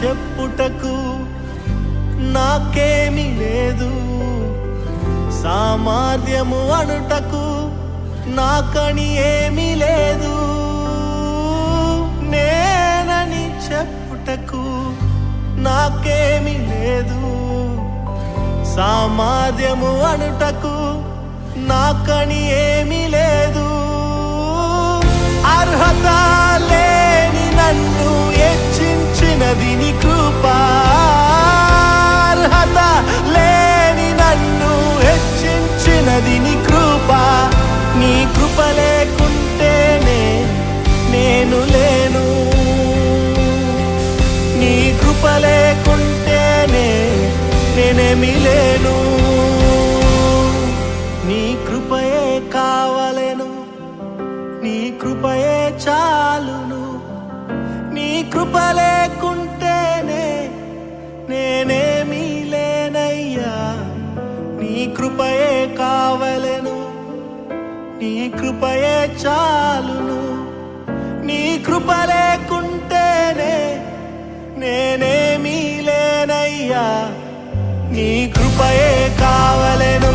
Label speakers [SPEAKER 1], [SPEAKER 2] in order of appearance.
[SPEAKER 1] చెప్పుటకు నాకేమీ లేదు, సామర్థ్యము అనుటకు నాకని ఏమీ లేదు. నేనని చెప్పుటకు నాకేమీ లేదు, సామర్థ్యము అనుటకు నాకని ఏమీ లేదు. అర్హత లేని నన్ను హెచ్చించినది నీ కృప, అర్హత లేని నన్ను హెచ్చించినది నీ కృప. నీ కృప లేకుంటేనే నేను లేను, నీ కృప లేకుంటేనే నేనేమీ లేను. నీ కృపయే కావలెను, నీ కృపయే చాలును, నీ కృప లేకుంటేనే నేనేమీ లేనయ్యా. నీ కృపయే కావలెను, నీ కృపయే చాలును, నీ కృప లేకుంటేనే నేనేమీ లేనయ్యా. నీ కృపయే కావలెను.